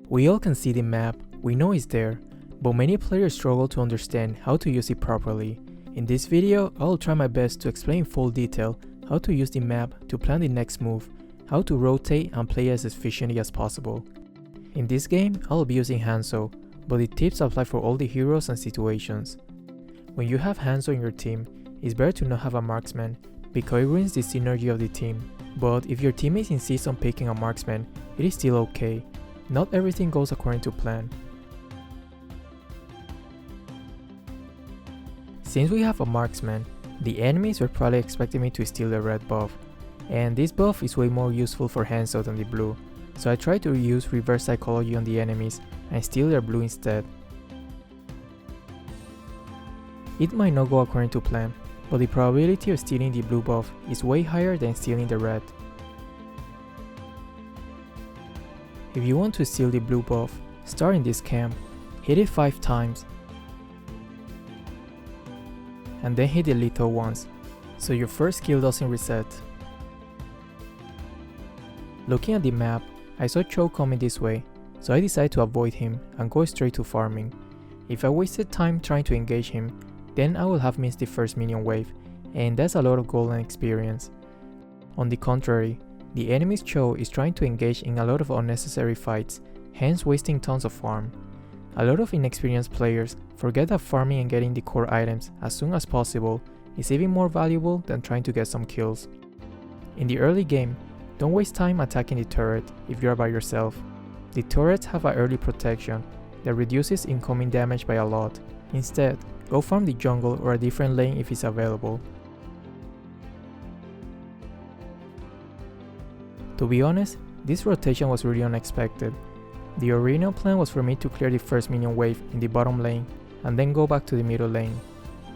We all can see the map, we know it's there, but many players struggle to understand how to use it properly. In this video, I'll try my best to explain in full detail how to use the map to plan the next move, how to rotate and play as efficiently as possible. In this game, I'll be using Hanzo, but the tips apply for all the heroes and situations. When you have Hanzo in your team, it's better to not have a marksman, because it ruins the synergy of the team. But if your teammates insist on picking a marksman, it is still okay. Not everything goes according to plan. Since we have a marksman, the enemies were probably expecting me to steal the red buff, and this buff is way more useful for Hanzo than the blue, so I tried to use reverse psychology on the enemies and steal their blue instead. It might not go according to plan, but the probability of stealing the blue buff is way higher than stealing the red. If you want to steal the blue buff, start in this camp, hit it 5 times, and then hit the lethal once, so your first skill doesn't reset. Looking at the map, I saw Cho coming this way, so I decided to avoid him and go straight to farming. If I wasted time trying to engage him, then I would have missed the first minion wave, and that's a lot of golden experience. On the contrary, the enemy's Cho is trying to engage in a lot of unnecessary fights, hence wasting tons of farm. A lot of inexperienced players forget that farming and getting the core items as soon as possible is even more valuable than trying to get some kills. In the early game, don't waste time attacking the turret if you are by yourself. The turrets have an early protection that reduces incoming damage by a lot. Instead, go farm the jungle or a different lane if it's available. To be honest, this rotation was really unexpected. The original plan was for me to clear the first minion wave in the bottom lane and then go back to the middle lane.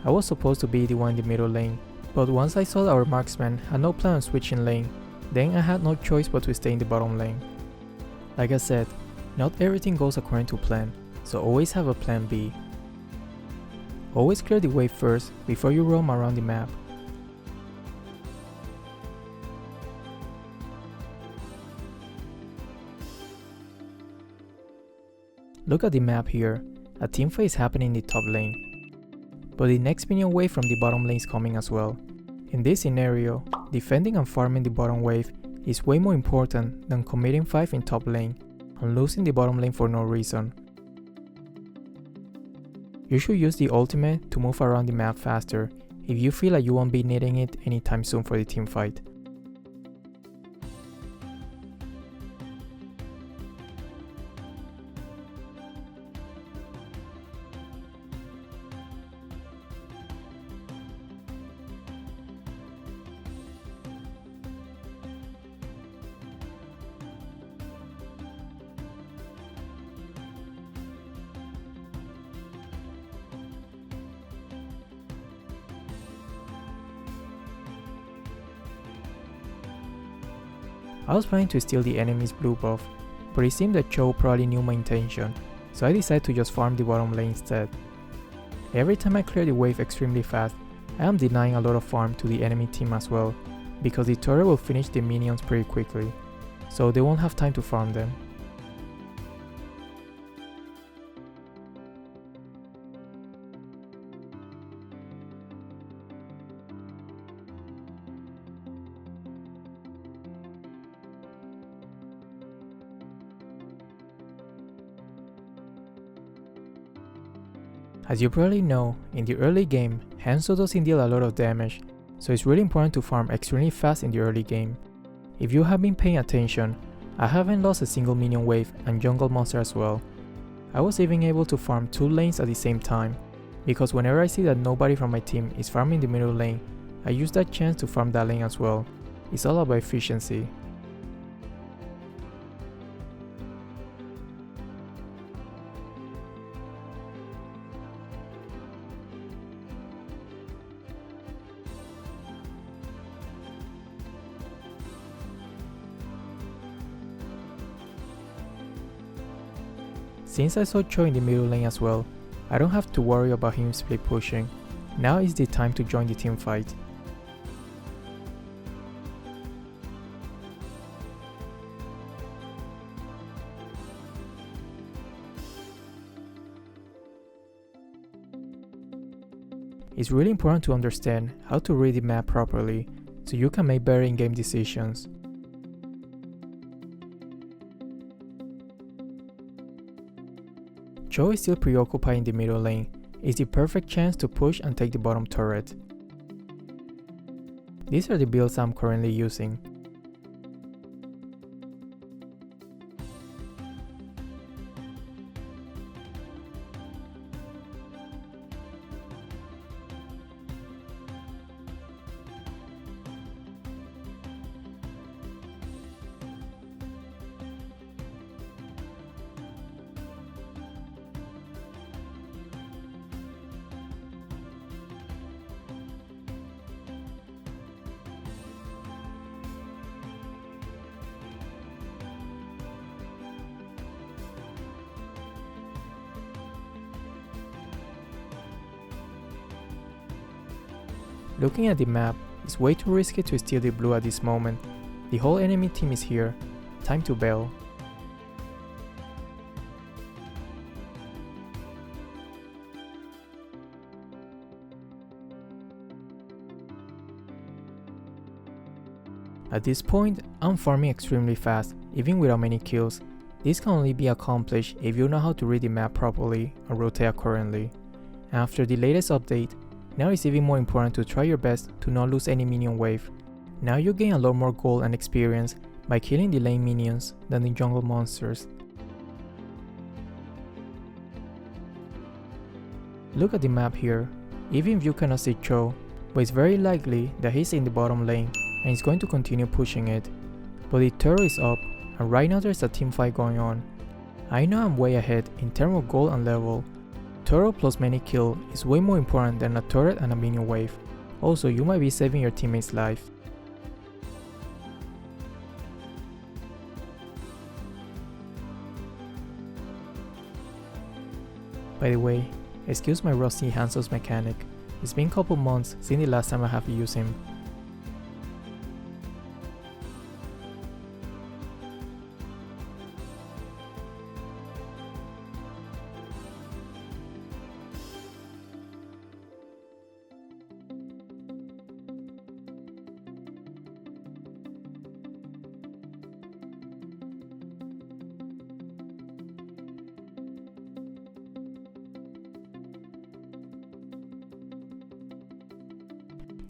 I was supposed to be the one in the middle lane, but once I saw that our marksman had no plan on switching lane, then I had no choice but to stay in the bottom lane. Like I said, not everything goes according to plan, so always have a plan B. Always clear the wave first before you roam around the map. Look at the map here, a teamfight is happening in the top lane, but the next minion wave from the bottom lane is coming as well. In this scenario, defending and farming the bottom wave is way more important than committing 5 in top lane and losing the bottom lane for no reason. You should use the ultimate to move around the map faster if you feel like you won't be needing it anytime soon for the teamfight. I was planning to steal the enemy's blue buff, but it seemed that Cho probably knew my intention, so I decided to just farm the bottom lane instead. Every time I clear the wave extremely fast, I am denying a lot of farm to the enemy team as well, because the turret will finish the minions pretty quickly, so they won't have time to farm them. As you probably know, in the early game, Hanzo doesn't deal a lot of damage, so it's really important to farm extremely fast in the early game. If you have been paying attention, I haven't lost a single minion wave and jungle monster as well. I was even able to farm 2 lanes at the same time, because whenever I see that nobody from my team is farming the middle lane, I use that chance to farm that lane as well. It's all about efficiency. Since I saw Cho in the middle lane as well, I don't have to worry about him split pushing. Now is the time to join the team fight. It's really important to understand how to read the map properly so you can make better in-game decisions. Cho is still preoccupied in the middle lane. It's the perfect chance to push and take the bottom turret. These are the builds I'm currently using. Looking at the map, it's way too risky to steal the blue at this moment. The whole enemy team is here. Time to bail. At this point, I'm farming extremely fast, even without many kills. This can only be accomplished if you know how to read the map properly and rotate accordingly. After the latest update, now it's even more important to try your best to not lose any minion wave. Now you gain a lot more gold and experience by killing the lane minions than the jungle monsters. Look at the map here. Even if you cannot see Cho, but it's very likely that he's in the bottom lane and he's going to continue pushing it. But the turret is up and right now there's a team fight going on. I know I'm way ahead in terms of gold and level. Turret plus many kill is way more important than a turret and a minion wave. Also, you might be saving your teammate's life. By the way, excuse my rusty Hanzo's mechanic. It's been a couple months since the last time I have used him.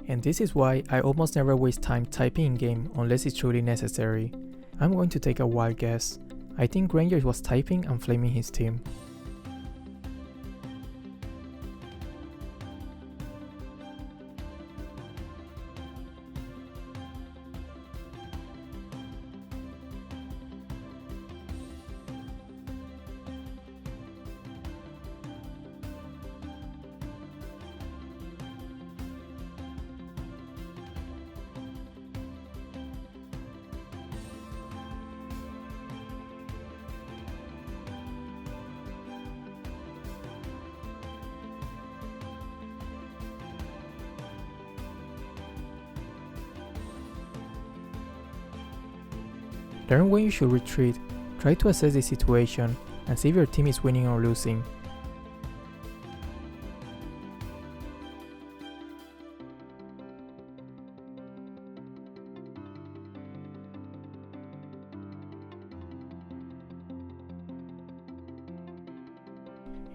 And this is why I almost never waste time typing in game unless it's truly necessary. I'm going to take a wild guess. I think Ranger was typing and flaming his team. Learn when you should retreat, try to assess the situation, and see if your team is winning or losing.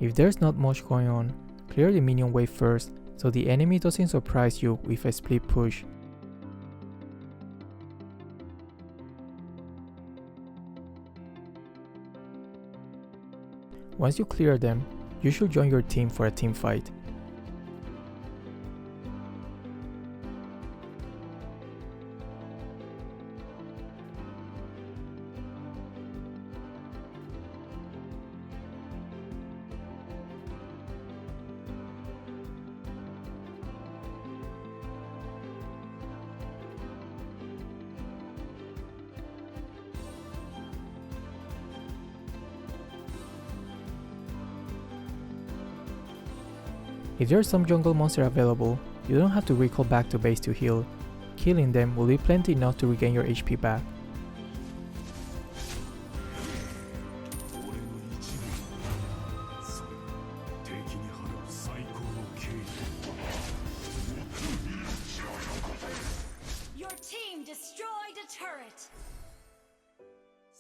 If there's not much going on, clear the minion wave first so the enemy doesn't surprise you with a split push. Once you clear them, you should join your team for a team fight. If there's some jungle monster available, you don't have to recall back to base to heal. Killing them will be plenty enough to regain your HP back.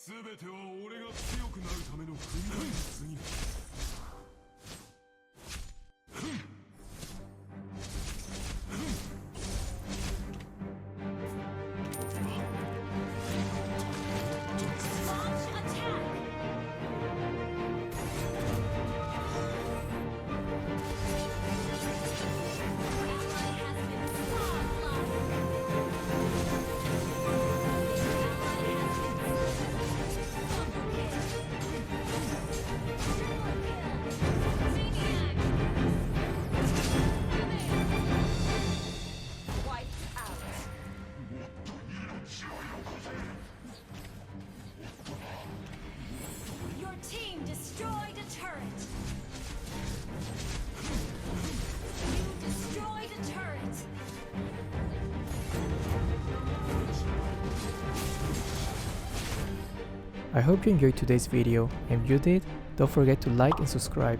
全ては俺が強くなるための訓練に過ぎない。Your team destroyed a turret. You destroyed a turret. I hope you enjoyed today's video, and if you did, don't forget to like and subscribe.